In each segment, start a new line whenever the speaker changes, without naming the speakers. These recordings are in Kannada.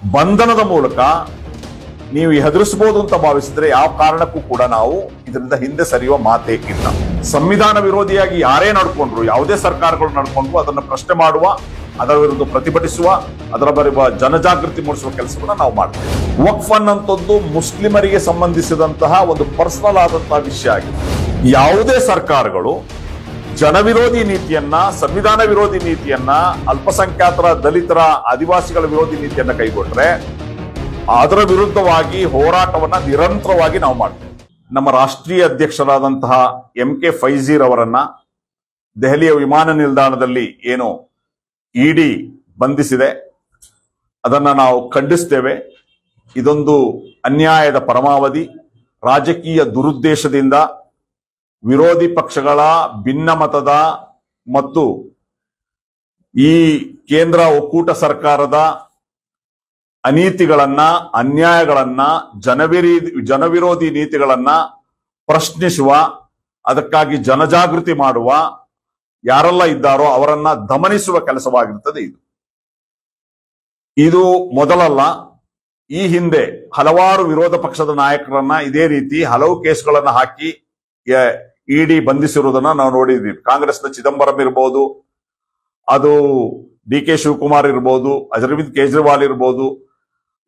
ಬಂಧನದ ಮೂಲಕ ನೀವು ಹೆದರಿಸಬಹುದು ಅಂತ ಭಾವಿಸಿದ್ರೆ ಯಾವ ಕಾರಣಕ್ಕೂ ಕೂಡ ನಾವು ಇದರಿಂದ ಹಿಂದೆ ಸರಿಯುವ ಮಾತೇ ಇಲ್ಲ. ಸಂವಿಧಾನ ವಿರೋಧಿಯಾಗಿ ಯಾರೇ ನಡ್ಕೊಂಡ್ರು, ಯಾವುದೇ ಸರ್ಕಾರಗಳು ನಡ್ಕೊಂಡ್ರು ಅದನ್ನು ಪ್ರಶ್ನೆ ಮಾಡುವ, ಅದರ ವಿರುದ್ಧ ಪ್ರತಿಭಟಿಸುವ, ಅದರ ಬರುವ ಜನಜಾಗೃತಿ ಮೂಡಿಸುವ ಕೆಲಸವನ್ನ ನಾವು ಮಾಡ್ತೇವೆ. ವಕ್ಫ್ ಅನ್ನುವಂಥದ್ದು ಮುಸ್ಲಿಮರಿಗೆ ಸಂಬಂಧಿಸಿದಂತಹ ಒಂದು ಪರ್ಸನಲ್ ಆದಂತಹ ವಿಷಯ ಆಗಿದೆ. ಯಾವುದೇ ಸರ್ಕಾರಗಳು ಜನವಿರೋಧಿ ನೀತಿಯನ್ನ, ಸಂವಿಧಾನ ವಿರೋಧಿ ನೀತಿಯನ್ನ, ಅಲ್ಪಸಂಖ್ಯಾತರ, ದಲಿತರ, ಆದಿವಾಸಿಗಳ ವಿರೋಧಿ ನೀತಿಯನ್ನ ಕೈಗೊಂಡ್ರೆ ಅದರ ವಿರುದ್ಧವಾಗಿ ಹೋರಾಟವನ್ನ ನಿರಂತರವಾಗಿ ನಾವು ಮಾಡ್ತೇವೆ. ನಮ್ಮ ರಾಷ್ಟ್ರೀಯ ಅಧ್ಯಕ್ಷರಾದಂತಹ MK ಫೈಜೀರ್ ಅವರನ್ನ ದೆಹಲಿಯ ವಿಮಾನ ನಿಲ್ದಾಣದಲ್ಲಿ ಏನು ಇಡಿ ಬಂಧಿಸಿದೆ, ಅದನ್ನ ನಾವು ಖಂಡಿಸ್ತೇವೆ. ಇದೊಂದು ಅನ್ಯಾಯದ ಪರಮಾವಧಿ. ರಾಜಕೀಯ ದುರುದ್ದೇಶದಿಂದ ವಿರೋಧಿ ಪಕ್ಷಗಳ ಭಿನ್ನಮತದ ಮತ್ತು ಈ ಕೇಂದ್ರ ಒಕ್ಕೂಟ ಸರ್ಕಾರದ ಅನೀತಿಗಳನ್ನ, ಅನ್ಯಾಯಗಳನ್ನ, ಜನವಿರೋಧಿ ನೀತಿಗಳನ್ನ ಪ್ರಶ್ನಿಸುವ, ಅದಕ್ಕಾಗಿ ಜನಜಾಗೃತಿ ಮಾಡುವ ಯಾರೆಲ್ಲ ಇದ್ದಾರೋ ಅವರನ್ನ ದಮನಿಸುವ ಕೆಲಸವಾಗಿರುತ್ತದೆ. ಇದು ಮೊದಲಲ್ಲ. ಈ ಹಿಂದೆ ಹಲವಾರು ವಿರೋಧ ಪಕ್ಷದ ನಾಯಕರನ್ನ ಇದೇ ರೀತಿ ಹಲವು ಕೇಸ್ಗಳನ್ನ ಹಾಕಿ ಇಡಿ ಬಂಧಿಸಿರುವುದನ್ನ ನಾವು ನೋಡಿದ್ದೀವಿ. ಕಾಂಗ್ರೆಸ್ನ ಚಿದಂಬರಂ ಇರ್ಬೋದು, ಅದು DK ಶಿವಕುಮಾರ್ ಇರ್ಬೋದು, ಅರವಿಂದ್ ಕೇಜ್ರಿವಾಲ್ ಇರ್ಬೋದು,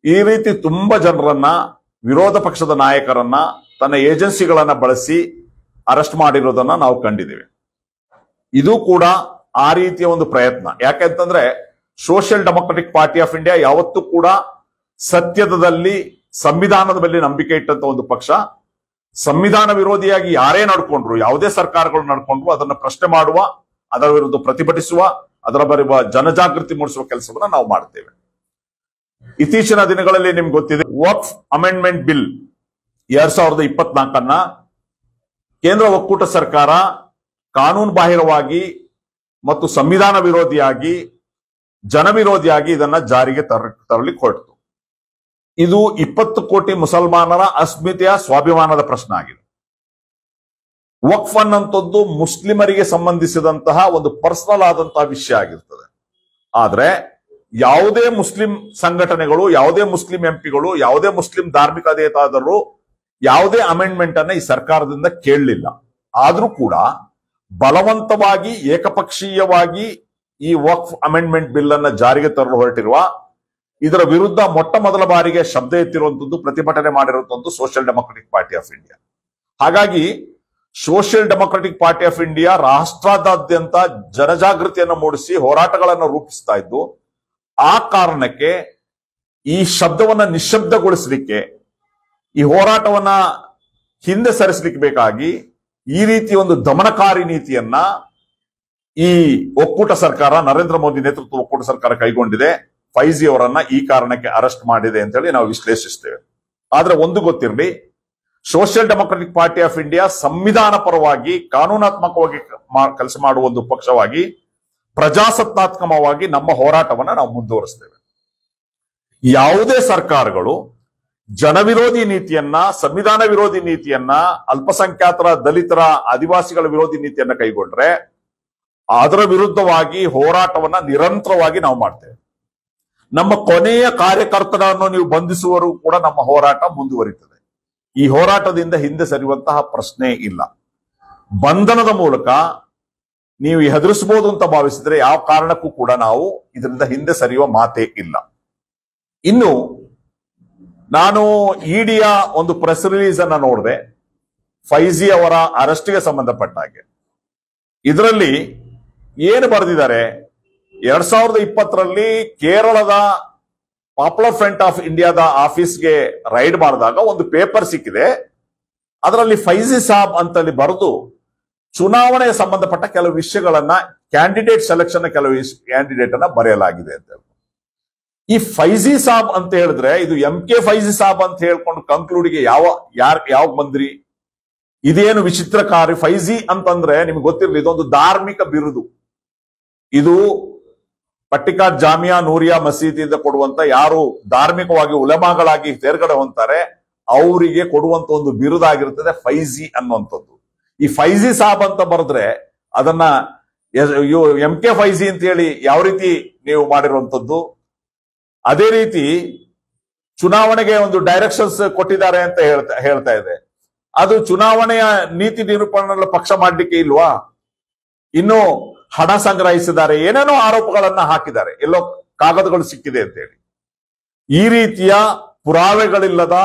ಈ ರೀತಿ ತುಂಬಾ ಜನರನ್ನ, ವಿರೋಧ ಪಕ್ಷದ ನಾಯಕರನ್ನ ತನ್ನ ಏಜೆನ್ಸಿಗಳನ್ನ ಬಳಸಿ ಅರೆಸ್ಟ್ ಮಾಡಿರೋದನ್ನ ನಾವು ಕಂಡಿದ್ದೇವೆ. ಇದು ಕೂಡ ಆ ರೀತಿಯ ಒಂದು ಪ್ರಯತ್ನ. ಯಾಕೆಂತಂದ್ರೆ social Democratic Party of India ಯಾವತ್ತೂ ಕೂಡ ಸತ್ಯದಲ್ಲಿ, ಸಂವಿಧಾನದ ಮೇಲೆ ನಂಬಿಕೆ ಇಟ್ಟಂತ ಒಂದು ಪಕ್ಷ. ಸಂವಿಧಾನ ವಿರೋಧಿಯಾಗಿ ಯಾರೇ ನಡ್ಕೊಂಡ್ರು, ಯಾವುದೇ ಸರ್ಕಾರಗಳು ನಡ್ಕೊಂಡ್ರು ಅದನ್ನು ಪ್ರಶ್ನೆ ಮಾಡುವ, ಅದರ ವಿರುದ್ಧ ಪ್ರತಿಭಟಿಸುವ, ಅದರ ಬರುವ ಜನಜಾಗೃತಿ ಮೂಡಿಸುವ ಕೆಲಸವನ್ನ ನಾವು ಮಾಡ್ತೇವೆ. ಇತ್ತೀಚಿನ ದಿನಗಳಲ್ಲಿ ನಿಮ್ಗೆ ಗೊತ್ತಿದೆ, ವಕ್ಫ್ ಅಮೆಂಡ್ಮೆಂಟ್ ಬಿಲ್ 2024 ಕೇಂದ್ರ ಒಕ್ಕೂಟ ಸರ್ಕಾರ ಕಾನೂನು ಬಾಹಿರವಾಗಿ ಮತ್ತು ಸಂವಿಧಾನ ವಿರೋಧಿಯಾಗಿ, ಜನವಿರೋಧಿಯಾಗಿ ಇದನ್ನ ಜಾರಿಗೆ ತರಲಿಕ್ಕೆ ಹೊರಟಿತು. ಇದು 20 ಕೋಟಿ ಮುಸಲ್ಮಾನರ ಅಸ್ಮಿತೆಯ, ಸ್ವಾಭಿಮಾನದ ಪ್ರಶ್ನೆ ಆಗಿದೆ. ವಕ್ಫ್ ಅನ್ನುವಂಥದ್ದು ಮುಸ್ಲಿಮರಿಗೆ ಸಂಬಂಧಿಸಿದಂತಹ ಒಂದು ಪರ್ಸನಲ್ ಆದಂತಹ ವಿಷಯ ಆಗಿರ್ತದೆ. ಆದ್ರೆ ಯಾವುದೇ ಮುಸ್ಲಿಂ ಸಂಘಟನೆಗಳು, ಯಾವುದೇ ಮುಸ್ಲಿಂ ಎಂಪಿಗಳು, ಯಾವುದೇ ಮುಸ್ಲಿಂ ಧಾರ್ಮಿಕ ನೇತಾರರು ಯಾವುದೇ ಅಮೆಂಡ್ಮೆಂಟ್ ಅನ್ನ ಈ ಸರ್ಕಾರದಿಂದ ಕೇಳಲಿಲ್ಲ. ಆದ್ರೂ ಕೂಡ ಬಲವಂತವಾಗಿ, ಏಕಪಕ್ಷೀಯವಾಗಿ ಈ ವಕ್ಫ್ ಅಮೆಂಡ್ಮೆಂಟ್ ಬಿಲ್ ಅನ್ನ ಜಾರಿಗೆ ತರಲು ಹೊರಟಿರುವ, ಇದರ ವಿರುದ್ಧ ಮೊಟ್ಟ ಮೊದಲ ಬಾರಿಗೆ ಶಬ್ದ ಎತ್ತಿರುವಂತದ್ದು, ಪ್ರತಿಭಟನೆ ಮಾಡಿರುವಂತದ್ದು Social Democratic Party of India. ಹಾಗಾಗಿ Social Democratic Party of India ರಾಷ್ಟ್ರಾದ್ಯಂತ ಜನಜಾಗೃತಿಯನ್ನು ಮೂಡಿಸಿ ಹೋರಾಟಗಳನ್ನು ರೂಪಿಸ್ತಾ ಇದ್ದು, ಆ ಕಾರಣಕ್ಕೆ ಈ ಶಬ್ದವನ್ನ ನಿಶ್ಶಬ್ದಗೊಳಿಸಲಿಕ್ಕೆ, ಈ ಹೋರಾಟವನ್ನ ಹಿಂದೆ ಸರಿಸಲಿಕ್ಕೆ ಬೇಕಾಗಿ ಈ ರೀತಿ ಒಂದು ದಮನಕಾರಿ ನೀತಿಯನ್ನ ಈ ಒಕ್ಕೂಟ ಸರ್ಕಾರ, ನರೇಂದ್ರ ಮೋದಿ ನೇತೃತ್ವದ ಒಕ್ಕೂಟ ಸರ್ಕಾರ ಕೈಗೊಂಡಿದೆ. ಫೈಜಿ ಅವರನ್ನ ಈ ಕಾರಣಕ್ಕೆ ಅರೆಸ್ಟ್ ಮಾಡಿದೆ ಅಂತ ಹೇಳಿ ನಾವು ವಿಶ್ಲೇಷಿಸ್ತೇವೆ. ಆದ್ರೆ ಒಂದು ಗೊತ್ತಿರಲಿ, social Democratic Party of India ಸಂವಿಧಾನ ಪರವಾಗಿ, ಕಾನೂನಾತ್ಮಕವಾಗಿ ಕೆಲಸ ಮಾಡುವ ಒಂದು ಪಕ್ಷವಾಗಿ, ಪ್ರಜಾಸತ್ತಾತ್ಮಕವಾಗಿ ನಮ್ಮ ಹೋರಾಟವನ್ನ ನಾವು ಮುಂದುವರಿಸ್ತೇವೆ. ಯಾವುದೇ ಸರ್ಕಾರಗಳು ಜನವಿರೋಧಿ ನೀತಿಯನ್ನ, ಸಂವಿಧಾನ ವಿರೋಧಿ ನೀತಿಯನ್ನ, ಅಲ್ಪಸಂಖ್ಯಾತರ, ದಲಿತರ, ಆದಿವಾಸಿಗಳ ವಿರೋಧಿ ನೀತಿಯನ್ನ ಕೈಗೊಂಡ್ರೆ ಅದರ ವಿರುದ್ಧವಾಗಿ ಹೋರಾಟವನ್ನ ನಿರಂತರವಾಗಿ ನಾವು ಮಾಡ್ತೇವೆ. ನಮ್ಮ ಕೊನೆಯ ಕಾರ್ಯಕರ್ತರನ್ನು ನೀವು ಬಂಧಿಸುವರು ಕೂಡ ನಮ್ಮ ಹೋರಾಟ ಮುಂದುವರಿತದೆ. ಈ ಹೋರಾಟದಿಂದ ಹಿಂದೆ ಸರಿಯುವಂತಹ ಪ್ರಶ್ನೆ ಇಲ್ಲ. ಬಂಧನದ ಮೂಲಕ ನೀವು ಹೆದರಿಸಬಹುದು ಅಂತ ಭಾವಿಸಿದ್ರೆ ಯಾವ ಕಾರಣಕ್ಕೂ ಕೂಡ ನಾವು ಇದರಿಂದ ಹಿಂದೆ ಸರಿಯುವ ಮಾತೇ ಇಲ್ಲ. ಇನ್ನು ನಾನು ಇಡಿಯ ಒಂದು ಪ್ರೆಸ್ ರಿಲೀಸ್ ಅನ್ನ ನೋಡಿದೆ, ಫೈಜಿ ಅವರ ಅರೆಸ್ಟ್ಗೆ ಸಂಬಂಧಪಟ್ಟ ಹಾಗೆ. ಇದರಲ್ಲಿ ಏನು ಬರೆದಿದ್ದಾರೆ, 2020ರಲ್ಲಿ ಕೇರಳದ ಪಾಪ್ಯುಲರ್ ಫ್ರಂಟ್ ಆಫ್ ಇಂಡಿಯಾದ ಆಫೀಸ್ಗೆ ರೈಡ್ ಮಾಡಿದಾಗ ಒಂದು ಪೇಪರ್ ಸಿಕ್ಕಿದೆ. ಅದರಲ್ಲಿ ಫೈಜಿ ಸಾಬ್ ಅಂತಲ್ಲಿ ಬರೆದು ಚುನಾವಣೆಗೆ ಸಂಬಂಧಪಟ್ಟ ಕೆಲವು ವಿಷಯಗಳನ್ನ, ಕ್ಯಾಂಡಿಡೇಟ್ ಸೆಲೆಕ್ಷನ್ ಕೆಲವು ಕ್ಯಾಂಡಿಡೇಟ್ ಅನ್ನ ಬರೆಯಲಾಗಿದೆ ಅಂತ. ಈ ಫೈಜಿ ಸಾಬ್ ಅಂತ ಹೇಳಿದ್ರೆ ಇದು MK ಫೈಜಿ ಸಾಬ್ ಅಂತ ಹೇಳ್ಕೊಂಡು ಕಂಕ್ಲೂಡಿಗೆ ಯಾವ ಬಂದ್ರಿ? ಇದೇನು ವಿಚಿತ್ರಕಾರಿ. ಫೈಜಿ ಅಂತಂದ್ರೆ ನಿಮ್ಗೆ ಗೊತ್ತಿರಲಿ, ಇದೊಂದು ಧಾರ್ಮಿಕ ಬಿರುದು. ಇದು ಪಟ್ಟಿಕಾಟ್ ಜಾಮಿಯಾ ನೂರಿಯಾ ಮಸೀದಿಯಿಂದ ಕೊಡುವಂತ, ಯಾರು ಧಾರ್ಮಿಕವಾಗಿ ಉಲಮಾಗಳಾಗಿ ತೇರ್ಗಡೆ ಹೊಂತಾರೆ ಅವರಿಗೆ ಕೊಡುವಂತ ಒಂದು ಬಿರುದಾಗಿರ್ತದೆ ಫೈಜಿ ಅನ್ನುವಂಥದ್ದು. ಈ ಫೈಜಿ ಸಾಬ್ ಅಂತ ಬರೆದ್ರೆ ಅದನ್ನ MK ಫೈಜಿ ಅಂತ ಹೇಳಿ ಯಾವ ರೀತಿ ನೀವು ಮಾಡಿರುವಂತದ್ದು. ಅದೇ ರೀತಿ ಚುನಾವಣೆಗೆ ಒಂದು ಡೈರೆಕ್ಷನ್ಸ್ ಕೊಟ್ಟಿದ್ದಾರೆ ಅಂತ ಹೇಳ್ತಾ ಇದೆ. ಅದು ಚುನಾವಣೆಯ ನೀತಿ ನಿರೂಪಣೆ ಪಕ್ಷ ಮಾಡ್ಲಿಕ್ಕೆ ಇಲ್ವಾ? ಇನ್ನು ಹಣ ಸಂಗ್ರಹಿಸಿದ್ದಾರೆ, ಏನೇನೋ ಆರೋಪಗಳನ್ನ ಹಾಕಿದ್ದಾರೆ, ಎಲ್ಲೋ ಕಾಗದಗಳು ಸಿಕ್ಕಿದೆ ಅಂತ ಹೇಳಿ. ಈ ರೀತಿಯ ಪುರಾವೆಗಳಿಲ್ಲದ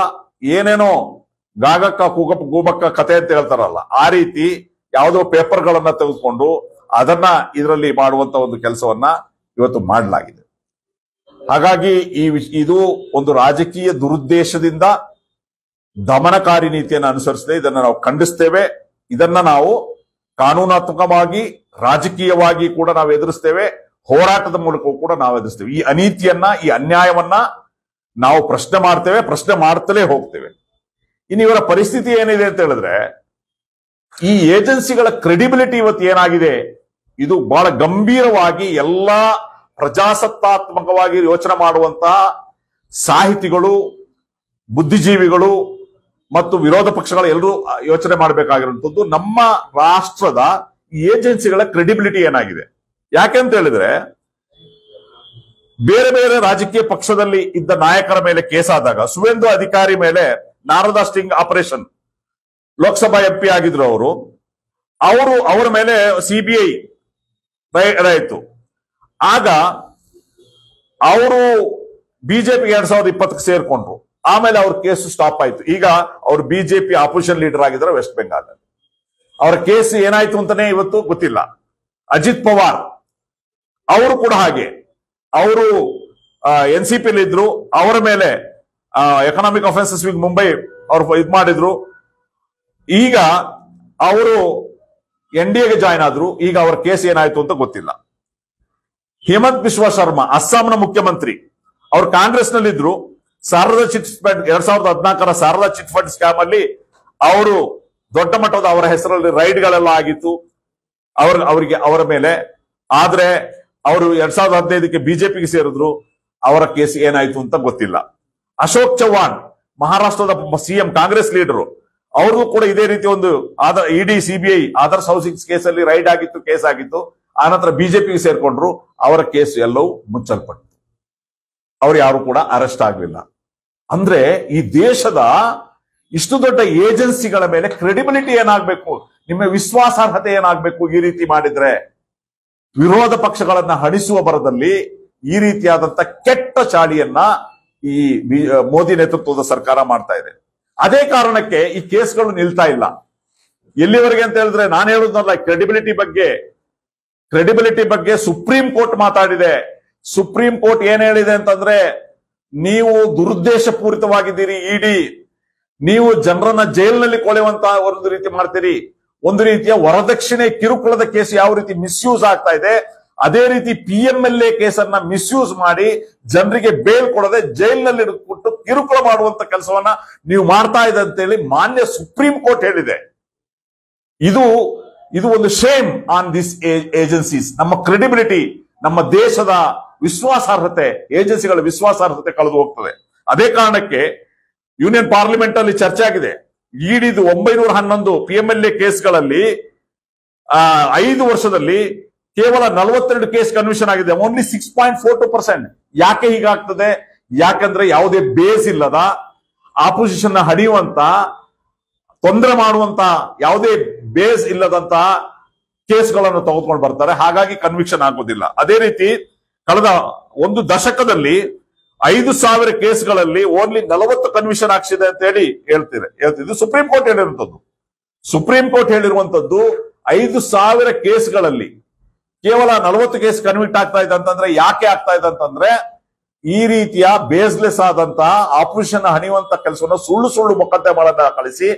ಏನೇನೋ ಗಾಗಕ್ಕ ಗೂಬಕ್ಕ ಕತೆ ಅಂತ ಹೇಳ್ತಾರಲ್ಲ, ಆ ರೀತಿ ಯಾವುದೋ ಪೇಪರ್ಗಳನ್ನ ತೆಗೆದುಕೊಂಡು ಅದನ್ನ ಇದರಲ್ಲಿ ಮಾಡುವಂತ ಒಂದು ಕೆಲಸವನ್ನ ಇವತ್ತು ಮಾಡಲಾಗಿದೆ. ಹಾಗಾಗಿ ಇದು ಒಂದು ರಾಜಕೀಯ ದುರುದ್ದೇಶದಿಂದ ದಮನಕಾರಿ ನೀತಿಯನ್ನು ಅನುಸರಿಸಿದೆ. ಇದನ್ನ ನಾವು ಖಂಡಿಸ್ತೇವೆ. ಇದನ್ನ ನಾವು ಕಾನೂನಾತ್ಮಕವಾಗಿ ರಾಜಕೀಯವಾಗಿ ಕೂಡ ನಾವು ಎದುರಿಸ್ತೇವೆ. ಹೋರಾಟದ ಮೂಲಕ ಕೂಡ ನಾವು ಎದುರಿಸ್ತೇವೆ. ಈ ಅನೀತಿಯನ್ನ, ಈ ಅನ್ಯಾಯವನ್ನ ನಾವು ಪ್ರಶ್ನೆ ಮಾಡ್ತೇವೆ, ಪ್ರಶ್ನೆ ಮಾಡ್ತಲೇ ಹೋಗ್ತೇವೆ. ಇನ್ನು ಇವರ ಪರಿಸ್ಥಿತಿ ಏನಿದೆ ಅಂತ ಹೇಳಿದ್ರೆ, ಈ ಏಜೆನ್ಸಿಗಳ ಕ್ರೆಡಿಬಿಲಿಟಿ ಇವತ್ತು ಏನಾಗಿದೆ, ಇದು ಬಹಳ ಗಂಭೀರವಾಗಿ ಎಲ್ಲಾ ಪ್ರಜಾಸತ್ತಾತ್ಮಕವಾಗಿ ಯೋಚನೆ ಮಾಡುವಂತಹ ಸಾಹಿತಿಗಳು, ಬುದ್ಧಿಜೀವಿಗಳು ಮತ್ತು ವಿರೋಧ ಪಕ್ಷಗಳ ಎಲ್ಲರೂ ಯೋಚನೆ ಮಾಡಬೇಕಾಗಿರುವಂತದ್ದು ನಮ್ಮ ರಾಷ್ಟ್ರದ ಏಜೆನ್ಸಿಗಳ ಕ್ರೆಡಿಬಿಲಿಟಿ ಏನಾಗಿದೆ. ಯಾಕೆಂತ ಹೇಳಿದ್ರೆ, ಬೇರೆ ಬೇರೆ ರಾಜಕೀಯ ಪಕ್ಷದಲ್ಲಿ ಇದ್ದ ನಾಯಕರ ಮೇಲೆ ಕೇಸಾದಾಗ, ಸುವೇಂದು ಅಧಿಕಾರಿ ಮೇಲೆ ನಾರದಾ ಸ್ಟಿಂಗ್ ಆಪರೇಷನ್, ಲೋಕಸಭಾ ಎಂಪಿ ಆಗಿದ್ರು ಅವರ ಮೇಲೆ ಸಿಬಿಐ ಆಯ್ತು. ಆಗ ಅವರು ಬಿಜೆಪಿ 2020 ಸೇರ್ಕೊಂಡ್ರು. ಆಮೇಲೆ ಅವ್ರ ಕೇಸ್ ಸ್ಟಾಪ್ ಆಯ್ತು. ಈಗ ಅವ್ರು ಬಿಜೆಪಿ ಆಪೋಸಿಷನ್ ಲೀಡರ್ ಆಗಿದ್ದಾರೆ ವೆಸ್ಟ್ ಬೆಂಗಾಲ್. ಅವರ ಕೇಸ್ ಏನಾಯ್ತು ಅಂತಾನೆ ಇವತ್ತು ಗೊತ್ತಿಲ್ಲ. ಅಜಿತ್ ಪವಾರ್ ಅವರು ಕೂಡ ಹಾಗೆ, ಅವರು NCP ಇದ್ರು, ಅವರ ಮೇಲೆ ಎಕನಾಮಿಕ್ ಅಫೆನ್ಸಸ್ ಮುಂಬೈ ಅವರು ಇದ್ ಮಾಡಿದ್ರು. ಈಗ ಅವರು NDAಗೆ ಜಾಯ್ನ್ ಆದ್ರು. ಈಗ ಅವರ ಕೇಸ್ ಏನಾಯ್ತು ಅಂತ ಗೊತ್ತಿಲ್ಲ. ಹೇಮಂತ್ ಬಿಶ್ವಾ ಶರ್ಮಾ ಅಸ್ಸಾಂನ ಮುಖ್ಯಮಂತ್ರಿ, ಅವರು ಕಾಂಗ್ರೆಸ್ ನಲ್ಲಿದ್ರು. Sharada chit fund 2014 Sharada chit fund scam ಅಲ್ಲಿ ಅವರು ದೊಡ್ಡ ಮಟ್ಟದ ಅವರ ಹೆಸರಲ್ಲಿ ರೈಡ್ಗಳೆಲ್ಲ ಆಗಿತ್ತು ಅವರ ಮೇಲೆ. ಆದ್ರೆ ಅವರು 2015ಕ್ಕೆ ಬಿಜೆಪಿಗೆ ಸೇರಿದ್ರು. ಅವರ ಕೇಸ್ ಏನಾಯ್ತು ಅಂತ ಗೊತ್ತಿಲ್ಲ. ಅಶೋಕ್ ಚವ್ಹಾಣ್ ಮಹಾರಾಷ್ಟ್ರದ CM ಕಾಂಗ್ರೆಸ್ ಲೀಡರು, ಅವ್ರಿಗೂ ಕೂಡ ಇದೇ ರೀತಿ ಒಂದು ಇಡಿ CBI ಆದರ್ಶ್ ಹೌಸಿಂಗ್ ಕೇಸಲ್ಲಿ ರೈಡ್ ಆಗಿತ್ತು, ಕೇಸ್ ಆಗಿತ್ತು. ಆನಂತರ ಬಿಜೆಪಿಗೆ ಸೇರ್ಕೊಂಡ್ರು. ಅವರ ಕೇಸ್ ಎಲ್ಲವೂ ಮುಚ್ಚಲ್ಪಟ್ಟು ಅವ್ರು ಯಾರು ಕೂಡ ಅರೆಸ್ಟ್ ಆಗ್ಲಿಲ್ಲ. ಅಂದ್ರೆ ಈ ದೇಶದ ಇಷ್ಟು ದೊಡ್ಡ ಏಜೆನ್ಸಿಗಳ ಮೇಲೆ ಕ್ರೆಡಿಬಿಲಿಟಿ ಏನಾಗ್ಬೇಕು, ನಿಮ್ಮ ವಿಶ್ವಾಸಾರ್ಹತೆ ಏನಾಗ್ಬೇಕು? ಈ ರೀತಿ ಮಾಡಿದ್ರೆ ವಿರೋಧ ಪಕ್ಷಗಳನ್ನ ಹಣಿಸುವ ಬರದಲ್ಲಿ ಈ ರೀತಿಯಾದಂತ ಕೆಟ್ಟ ಚಾಳಿಯನ್ನ ಈ ಮೋದಿ ನೇತೃತ್ವದ ಸರ್ಕಾರ ಮಾಡ್ತಾ ಇದೆ. ಅದೇ ಕಾರಣಕ್ಕೆ ಈ ಕೇಸ್ಗಳು ನಿಲ್ತಾ ಇಲ್ಲ. ಎಲ್ಲಿವರೆಗೆ ಅಂತ ಹೇಳಿದ್ರೆ, ನಾನು ಹೇಳುದಲ್ಲ, ಕ್ರೆಡಿಬಿಲಿಟಿ ಬಗ್ಗೆ ಸುಪ್ರೀಂ ಕೋರ್ಟ್ ಮಾತಾಡಿದೆ. ಸುಪ್ರೀಂ ಕೋರ್ಟ್ ಏನ್ ಹೇಳಿದೆ ಅಂತಂದ್ರೆ, ನೀವು ದುರುದ್ದೇಶ ಪೂರಿತವಾಗಿದ್ದೀರಿ, ಇಡಿ ನೀವು ಜನರನ್ನ ಜೈಲಿನಲ್ಲಿ ಕೊಳೆಯುವಂತ ಒಂದು ರೀತಿ ಮಾಡ್ತೀರಿ. ಒಂದು ರೀತಿಯ ವರದಕ್ಷಿಣೆ ಕಿರುಕುಳದ ಕೇಸ್ ಯಾವ ರೀತಿ ಮಿಸ್ಯೂಸ್ ಆಗ್ತಾ ಇದೆ, ಅದೇ ರೀತಿ PMLA ಕೇಸನ್ನ ಮಿಸ್ಯೂಸ್ ಮಾಡಿ ಜನರಿಗೆ ಬೇಲ್ ಕೊಡದೆ ಜೈಲಿನಲ್ಲಿ ಕೊಟ್ಟು ಕಿರುಕುಳ ಮಾಡುವಂತ ಕೆಲಸವನ್ನ ನೀವು ಮಾಡ್ತಾ ಇದೆ ಅಂತೇಳಿ ಮಾನ್ಯ ಸುಪ್ರೀಂ ಕೋರ್ಟ್ ಹೇಳಿದೆ. ಇದು ಒಂದು ಶೇಮ್ ಆನ್ ದಿಸ್ ಏಜೆನ್ಸೀಸ್. ನಮ್ಮ ಕ್ರೆಡಿಬಿಲಿಟಿ, ನಮ್ಮ ದೇಶದ ವಿಶ್ವಾಸಾರ್ಹತೆ, ಏಜೆನ್ಸಿಗಳ ವಿಶ್ವಾಸಾರ್ಹತೆ ಕಳೆದು ಹೋಗ್ತದೆ. ಅದೇ ಕಾರಣಕ್ಕೆ ಯೂನಿಯನ್ ಪಾರ್ಲಿಮೆಂಟ್ ಅಲ್ಲಿ ಚರ್ಚೆ ಆಗಿದೆ. ಇಡಿದು 911 PMLA ಕೇಸ್ಗಳಲ್ಲಿ 5 ವರ್ಷದಲ್ಲಿ ಕೇವಲ 42 ಕೇಸ್ ಕನ್ವಿಷನ್ ಆಗಿದೆ. ಓನ್ಲಿ 6.42%. ಯಾಕೆ ಹೀಗಾಗ್ತದೆ? ಯಾಕಂದ್ರೆ ಯಾವುದೇ ಬೇಸ್ ಇಲ್ಲದ, ಆಪೋಸಿಷನ್ ಹಡಿಯುವಂತ, ತೊಂದರೆ ಮಾಡುವಂತ, ಯಾವುದೇ ಬೇಸ್ ಇಲ್ಲದಂತ ಕೇಸ್ಗಳನ್ನು ತೆಗೆದುಕೊಂಡು ಬರ್ತಾರೆ. ಹಾಗಾಗಿ ಕನ್ವಿಕ್ಷನ್ ಆಗೋದಿಲ್ಲ. ಅದೇ ರೀತಿ ಕಳೆದ ಒಂದು ದಶಕದಲ್ಲಿ 5,000 ಕೇಸ್ಗಳಲ್ಲಿ ಓನ್ಲಿ 40 ಕನ್ವಿಷನ್ ಆಗ್ಸಿದೆ ಅಂತ ಹೇಳಿ ಹೇಳ್ತಿದ್ದು ಸುಪ್ರೀಂ ಕೋರ್ಟ್ ಹೇಳಿರುವಂತದ್ದು. ಸುಪ್ರೀಂ ಕೋರ್ಟ್ ಹೇಳಿರುವಂತದ್ದು 5,000 ಕೇಸ್ಗಳಲ್ಲಿ ಕೇವಲ 40 ಕೇಸ್ ಕನ್ವಿಕ್ಟ್ ಆಗ್ತಾ ಇದೆ ಅಂತಂದ್ರೆ, ಯಾಕೆ ಆಗ್ತಾ ಇದೆ ಅಂತಂದ್ರೆ, ಈ ರೀತಿಯ ಬೇಸ್ಲೆಸ್ ಆದಂತ ಆಪರೇಷನ್ ಹಣಿಯುವಂತ ಕೆಲಸವನ್ನು ಸುಳ್ಳು ಮೊಕದ್ದಮೆಗಳನ್ನ ಕಳಿಸಿ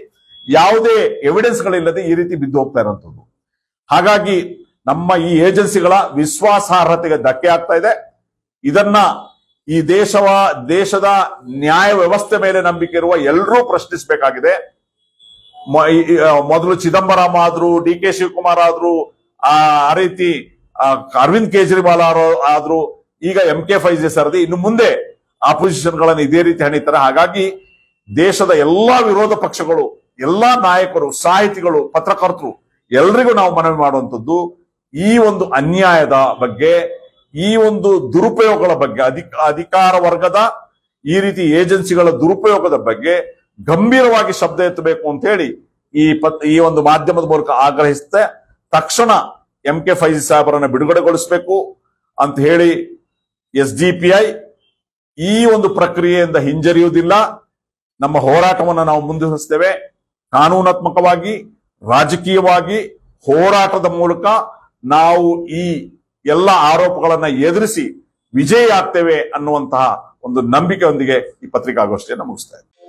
ಯಾವುದೇ ಎವಿಡೆನ್ಸ್ ಗಳಿಲ್ಲದೆ ಈ ರೀತಿ ಬಿದ್ದು ಹೋಗ್ತಾ ಇರುವಂತದ್ದು. ಹಾಗಾಗಿ ನಮ್ಮ ಈ ಏಜೆನ್ಸಿಗಳ ವಿಶ್ವಾಸಾರ್ಹತೆಗೆ ಧಕ್ಕೆ ಆಗ್ತಾ ಇದೆ. ಇದನ್ನ ಈ ದೇಶದ ನ್ಯಾಯ ವ್ಯವಸ್ಥೆ ಮೇಲೆ ನಂಬಿಕೆ ಇರುವ ಎಲ್ಲರೂ ಪ್ರಶ್ನಿಸಬೇಕಾಗಿದೆ. ಮೊದಲು ಚಿದಂಬರಂ ಆದ್ರು, DK ಶಿವಕುಮಾರ್ ಆದ್ರು, ಆ ರೀತಿ ಅರವಿಂದ್ ಕೇಜ್ರಿವಾಲ್ ಆದ್ರು, ಈಗ MK ಫೈಜಿ ಸರದಿ, ಇನ್ನು ಮುಂದೆ ಆಪೋಸಿಷನ್ ಗಳನ್ನು ಇದೇ ರೀತಿ ಹಣಿತಾರೆ. ಹಾಗಾಗಿ ದೇಶದ ಎಲ್ಲಾ ವಿರೋಧ ಪಕ್ಷಗಳು, ಎಲ್ಲಾ ನಾಯಕರು, ಸಾಹಿತಿಗಳು, ಪತ್ರಕರ್ತರು ಎಲ್ರಿಗೂ ನಾವು ಮನವಿ ಮಾಡುವಂತದ್ದು, ಈ ಒಂದು ಅನ್ಯಾಯದ ಬಗ್ಗೆ, ಈ ಒಂದು ದುರುಪಯೋಗಗಳ ಬಗ್ಗೆ, ಅಧಿಕಾರ ವರ್ಗದ ಈ ರೀತಿ ಏಜೆನ್ಸಿಗಳ ದುರುಪಯೋಗದ ಬಗ್ಗೆ ಗಂಭೀರವಾಗಿ ಶಬ್ದ ಎತ್ತಬೇಕು ಅಂತ ಹೇಳಿ ಈ ಒಂದು ಮಾಧ್ಯಮದ ಮೂಲಕ ಆಗ್ರಹಿಸುತ್ತೆ. ತಕ್ಷಣ MK ಫೈಜಿ ಸಾಹೇಬರನ್ನ ಬಿಡುಗಡೆಗೊಳಿಸಬೇಕು ಅಂತ ಹೇಳಿ SDPI ಈ ಒಂದು ಪ್ರಕ್ರಿಯೆಯಿಂದ ಹಿಂಜರಿಯುವುದಿಲ್ಲ. ನಮ್ಮ ಹೋರಾಟವನ್ನು ನಾವು ಮುಂದುವರಿಸ್ತೇವೆ. ಕಾನೂನಾತ್ಮಕವಾಗಿ, ರಾಜಕೀಯವಾಗಿ ಹೋರಾಟದ ಮೂಲಕ ನಾವು ಈ ಎಲ್ಲ ಆರೋಪಗಳನ್ನ ಎದುರಿಸಿ ವಿಜಯಿ ಆಗ್ತೇವೆ ಅನ್ನುವಂತಹ ಒಂದು ನಂಬಿಕೆಯೊಂದಿಗೆ ಈ ಪತ್ರಿಕಾಗೋಷ್ಠಿಯನ್ನು ಮುಗಿಸ್ತಾ ಇದ್ದೇವೆ.